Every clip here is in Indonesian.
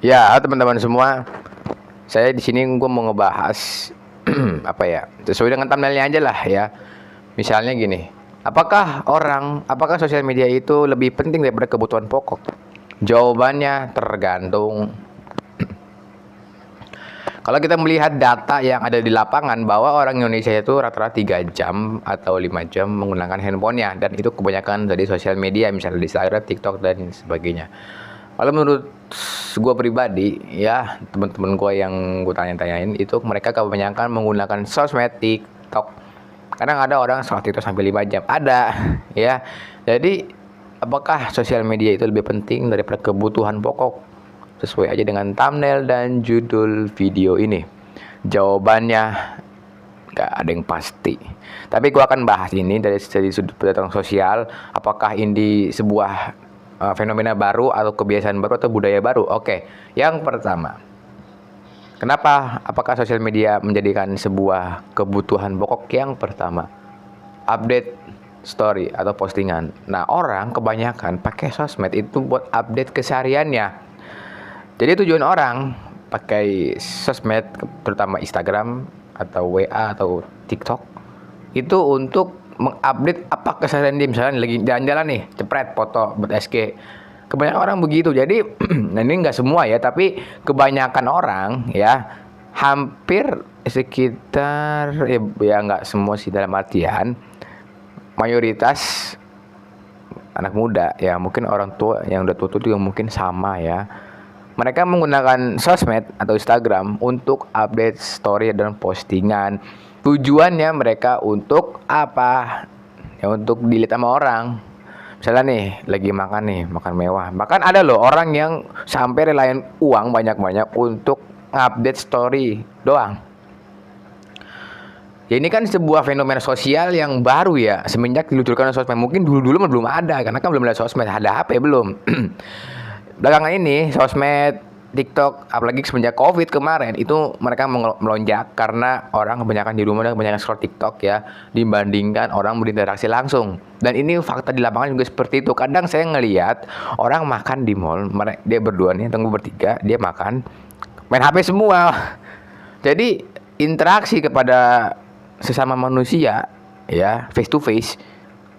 Ya, teman-teman semua, saya di sini gue mau ngebahas apa ya? Sesuai dengan thumbnailnya aja lah ya. Misalnya gini, apakah sosial media itu lebih penting daripada kebutuhan pokok? Jawabannya tergantung. Kalau kita melihat data yang ada di lapangan bahwa orang Indonesia itu rata-rata 3 jam atau 5 jam menggunakan handphonenya, dan itu kebanyakan dari sosial media, misalnya di Instagram, TikTok dan sebagainya. Kalau menurut gue pribadi, ya teman-teman gue yang gue tanya-tanyain itu mereka kebanyakan menggunakan sosmed TikTok. Kadang ada orang soal TikTok sampai 5 jam, ada ya. Jadi apakah sosial media itu lebih penting daripada kebutuhan pokok? Sesuai aja dengan thumbnail dan judul video ini. Jawabannya gak ada yang pasti. Tapi gue akan bahas ini dari sudut pandang sosial. Apakah ini sebuah fenomena baru atau kebiasaan baru atau budaya baru? Oke, yang pertama, kenapa? Apakah sosial media menjadikan sebuah kebutuhan pokok? Yang pertama, update story atau postingan. Nah, orang kebanyakan pakai sosmed itu buat update kesehariannya. Jadi tujuan orang pakai sosmed, terutama Instagram atau WA atau TikTok, itu untuk mengupdate apa keseharian dia. Misalnya lagi jalan-jalan nih, cepret foto buat SG. Kebanyakan orang begitu. Jadi nah ini nggak semua ya, tapi kebanyakan orang ya, hampir sekitar ya nggak semua sih, dalam artian mayoritas anak muda ya, mungkin orang tua yang udah tua juga mungkin sama ya. Mereka menggunakan sosmed atau Instagram untuk update story dan postingan. Tujuannya mereka untuk apa? Ya untuk dilihat sama orang. Misalnya nih, lagi makan nih, makan mewah. Bahkan ada loh orang yang sampai relain uang banyak-banyak untuk update story doang. Ya ini kan sebuah fenomena sosial yang baru ya, semenjak diluncurkan sosmed. Mungkin dulu-dulu belum ada, karena kan belum ada sosmed, ada HP belum. Belakangan ini sosmed, TikTok, apalagi semenjak COVID kemarin itu mereka melonjak karena orang kebanyakan di rumah dan kebanyakan scroll TikTok ya, dibandingkan orang berinteraksi langsung. Dan ini fakta di lapangan juga seperti itu. Kadang saya ngelihat orang makan di mall, dia berdua nih, tunggu bertiga, dia makan, main HP semua. Jadi interaksi kepada sesama manusia ya, face to face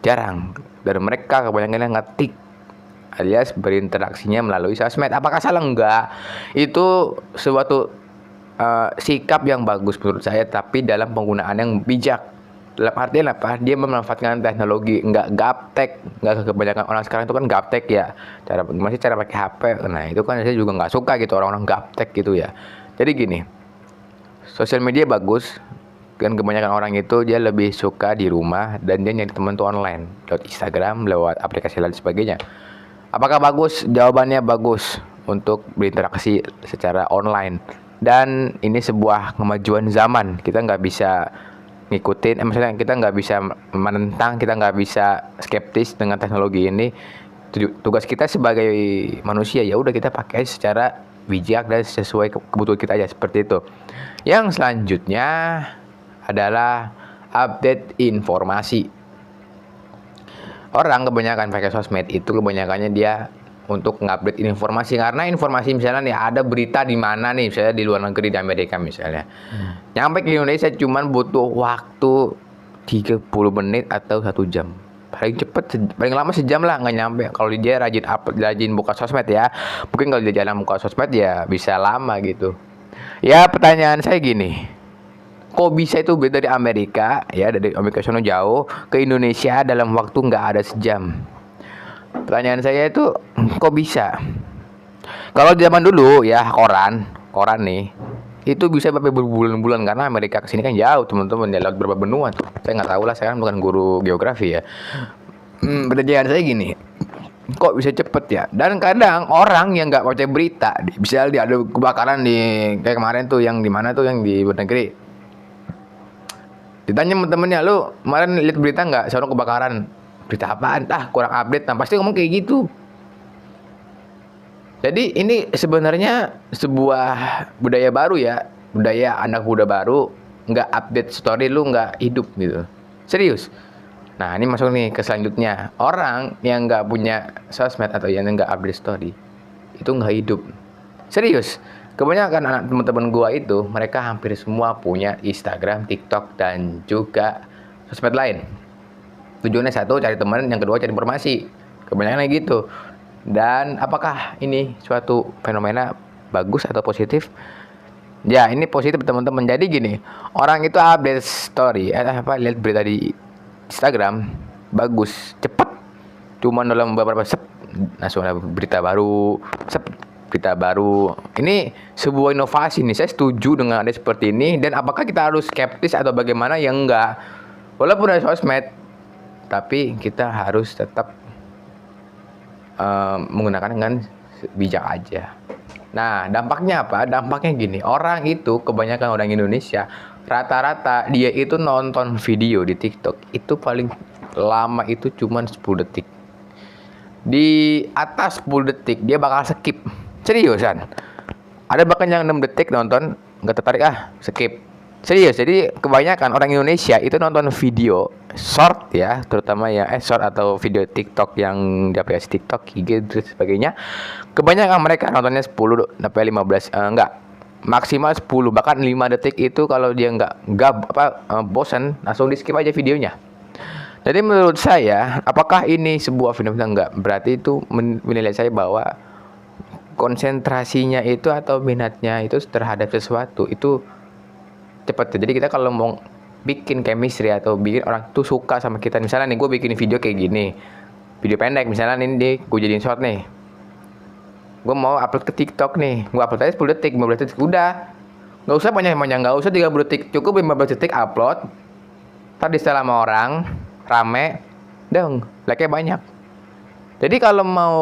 jarang. Dan mereka kebanyakan yang ngetik alias berinteraksinya melalui sosmed. Apakah salah? Enggak. Itu suatu sikap yang bagus menurut saya, tapi dalam penggunaan yang bijak. Dalam artian apa? Dia memanfaatkan teknologi, enggak gaptek. Enggak, kebanyakan orang sekarang itu kan gaptek ya. Masih cara pakai HP. Nah, itu kan saya juga nggak suka gitu, orang-orang gaptek gitu ya. Jadi gini, sosial media bagus, kan kebanyakan orang itu dia lebih suka di rumah dan dia nyari teman tuh online, lewat Instagram, lewat aplikasi lain sebagainya. Apakah bagus? Jawabannya bagus untuk berinteraksi secara online. Dan ini sebuah kemajuan zaman. Kita nggak bisa ngikutin, misalnya kita nggak bisa menentang, kita nggak bisa skeptis dengan teknologi ini. Tugas kita sebagai manusia ya udah kita pakai secara bijak dan sesuai kebutuhan kita aja, seperti itu. Yang selanjutnya adalah update informasi. Orang kebanyakan pakai sosmed itu kebanyakannya dia untuk ngupdate informasi, karena informasi misalnya nih ada berita di mana nih, misalnya di luar negeri, di Amerika misalnya, nyampe ke Indonesia cuman butuh waktu 30 menit atau 1 jam, paling cepet paling lama sejam lah, nggak nyampe. Kalau dia rajin buka sosmed ya, mungkin kalau dia jarang buka sosmed ya bisa lama gitu ya. Pertanyaan saya gini, kok bisa itu dari Amerika ya, dari Amerika sono jauh ke Indonesia dalam waktu nggak ada sejam? Pertanyaan saya itu kok bisa? Kalau zaman dulu ya, koran nih itu bisa sampai berbulan-bulan, karena Amerika ke sini kan jauh teman-teman ya, lewat berapa benua tuh. Saya nggak tahu lah, saya kan bukan guru geografi ya. Pertanyaan saya gini, kok bisa cepet ya? Dan kadang orang yang nggak percaya berita, bisa ada kebakaran di kayak kemarin tuh, yang di mana tuh, yang di luar negeri. Ditanya temen-temennya, lu kemarin lihat berita nggak? Sono kebakaran. Berita apaan? Kurang update. Nah, pasti ngomong kayak gitu. Jadi ini sebenarnya sebuah budaya baru ya. Budaya anak muda baru, nggak update story lu nggak hidup gitu. Serius. Nah, ini masuk nih ke selanjutnya. Orang yang nggak punya sosmed atau yang nggak update story, itu nggak hidup. Serius. Kebanyakan anak teman-teman gua itu mereka hampir semua punya Instagram, TikTok dan juga sosmed lain. Tujuannya satu cari teman, yang kedua cari informasi. Kebanyakan kayak gitu. Dan apakah ini suatu fenomena bagus atau positif? Ya, ini positif teman-teman. Jadi gini, orang itu update story, lihat berita di Instagram, bagus, cepet. Cuma dalam beberapa langsung ada berita baru, berita baru. Ini sebuah inovasi nih. Saya setuju dengan ada seperti ini. Dan apakah kita harus skeptis atau bagaimana? Ya enggak. Walaupun ada sosmed, tapi kita harus tetap menggunakan dengan bijak aja. Nah, dampaknya apa? Dampaknya gini, orang itu kebanyakan orang Indonesia rata-rata dia itu nonton video di TikTok itu paling lama itu cuman 10 detik. Di atas 10 detik dia bakal skip. Seriusan. Ada bahkan yang 6 detik nonton nggak tertarik, skip. Serius. Jadi kebanyakan orang Indonesia itu nonton video short ya, terutama ya short atau video TikTok yang di aplikasi TikTok, IG dan sebagainya. Kebanyakan mereka nontonnya 10 sampai 15 enggak, maksimal 10 bahkan 5 detik itu kalau dia enggak bosan langsung di skip aja videonya. Jadi menurut saya, apakah ini sebuah fenomena? Enggak. Berarti itu menilai saya bahwa konsentrasinya itu atau minatnya itu terhadap sesuatu itu cepat. Jadi kita kalau mau bikin chemistry atau bikin orang tuh suka sama kita, misalnya nih gue bikin video kayak gini, video pendek misalnya nih gue jadiin short nih, gue mau upload ke TikTok nih, gue upload aja 10 detik 15 detik udah, nggak usah panjang-panjang, nggak usah 30 detik, cukup 15 detik upload, tadi setelah sama orang rame dong, like-nya banyak. Jadi kalau mau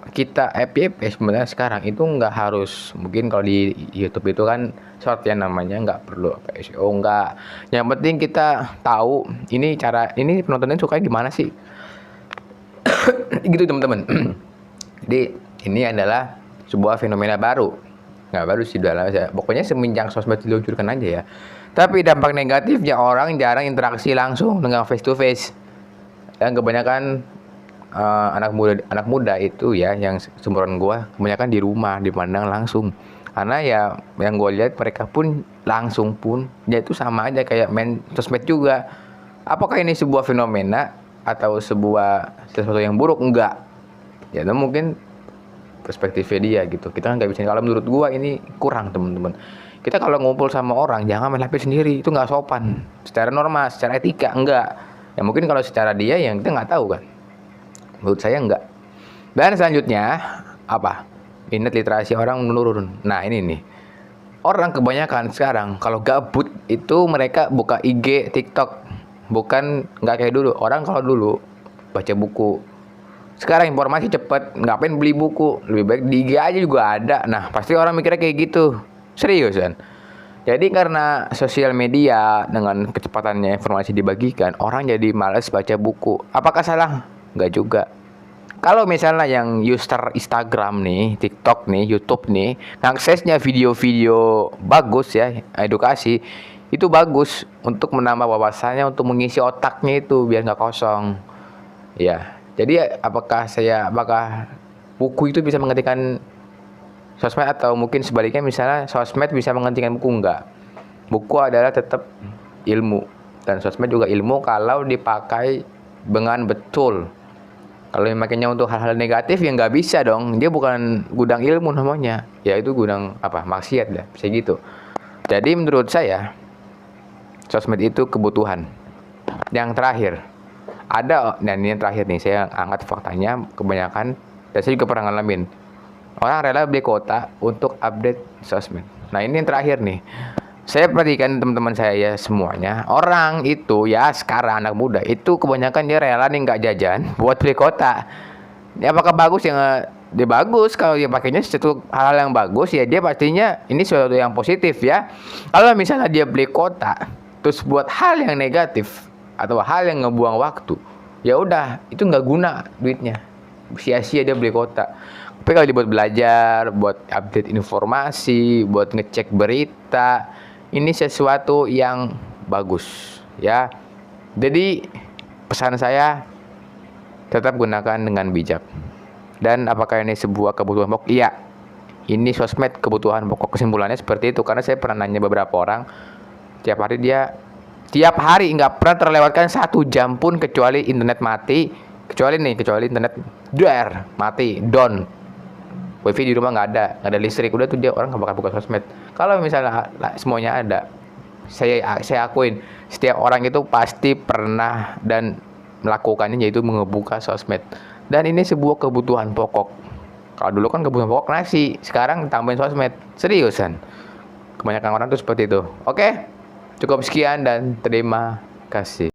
kita FYP sebenarnya sekarang itu nggak harus, mungkin kalau di YouTube itu kan short ya namanya, nggak perlu SEO, nggak, yang penting kita tahu ini cara ini penontonnya suka gimana sih. Gitu teman-teman. Jadi ini adalah sebuah fenomena baru, nggak baru sih, pokoknya semenjak sosmed diluncurkan aja ya. Tapi dampak negatifnya orang jarang interaksi langsung dengan face to face, dan kebanyakan anak muda itu ya yang seumuran gua kebanyakan di rumah dipandang langsung, karena ya yang gua lihat mereka pun langsung pun ya itu sama aja kayak main sosmed juga. Apakah ini sebuah fenomena atau sesuatu yang buruk? Enggak ya, itu mungkin perspektifnya dia gitu, kita kan nggak bisa. Kalau menurut gua ini kurang teman-teman. Kita kalau ngumpul sama orang jangan main HP sendiri, itu nggak sopan secara norma, secara etika. Enggak ya, mungkin kalau secara dia yang kita nggak tahu kan. Menurut saya enggak. Dan selanjutnya apa? Minat literasi orang menurun. Nah ini nih, orang kebanyakan sekarang kalau gabut itu mereka buka IG, TikTok. Bukan nggak kayak dulu. Orang kalau dulu baca buku. Sekarang informasi cepet, ngapain beli buku? Lebih baik di IG aja juga ada. Nah pasti orang mikirnya kayak gitu. Serius kan? Jadi karena sosial media dengan kecepatannya informasi dibagikan, orang jadi malas baca buku. Apakah salah? Nggak juga. Kalau misalnya yang user Instagram nih, TikTok nih, YouTube nih, aksesnya video-video bagus ya, edukasi, itu bagus untuk menambah wawasannya, untuk mengisi otaknya itu biar nggak kosong. Ya, jadi apakah buku itu bisa menggantikan sosmed, atau mungkin sebaliknya misalnya sosmed bisa menggantikan buku? Enggak. Buku adalah tetap ilmu, dan sosmed juga ilmu kalau dipakai dengan betul. Kalau makanya untuk hal-hal negatif ya nggak bisa dong. Dia bukan gudang ilmu namanya. Ya itu gudang maksiat dah. Bisa gitu. Jadi menurut saya sosmed itu kebutuhan. Yang terakhir ada, dan ini yang terakhir nih saya angkat faktanya, kebanyakan dan saya juga pernah ngalamin. Orang rela beli kuota untuk update sosmed. Nah ini yang terakhir nih. Saya perhatikan teman-teman saya semuanya, orang itu ya sekarang anak muda itu kebanyakan dia rela nih nggak jajan buat beli kota. Ya apakah bagus? Yang dia bagus kalau dia pakainya sesuatu hal yang bagus ya, dia pastinya ini sesuatu yang positif ya. Kalau misalnya dia beli kota terus buat hal yang negatif atau hal yang ngebuang waktu, ya udah itu nggak guna duitnya, sia-sia dia beli kota. Tapi kalau dibuat belajar, buat update informasi, buat ngecek berita, ini sesuatu yang bagus ya. Jadi pesan saya tetap gunakan dengan bijak. Dan apakah ini sebuah kebutuhan pokok? Iya. ini sosmed kebutuhan pokok. Kesimpulannya seperti itu, karena saya pernah nanya beberapa orang, tiap hari nggak pernah terlewatkan 1 jam pun kecuali internet mati, kecuali internet mati, down, wifi di rumah nggak ada listrik, udah tuh dia orang nggak bakal buka sosmed. Kalau misalnya semuanya ada, saya akuin setiap orang itu pasti pernah dan melakukannya, yaitu membuka sosmed. Dan ini sebuah kebutuhan pokok. Kalau dulu kan kebutuhan pokok nasi, sekarang tambahin sosmed. Seriusan. Kebanyakan orang tuh seperti itu. Oke, cukup sekian dan terima kasih.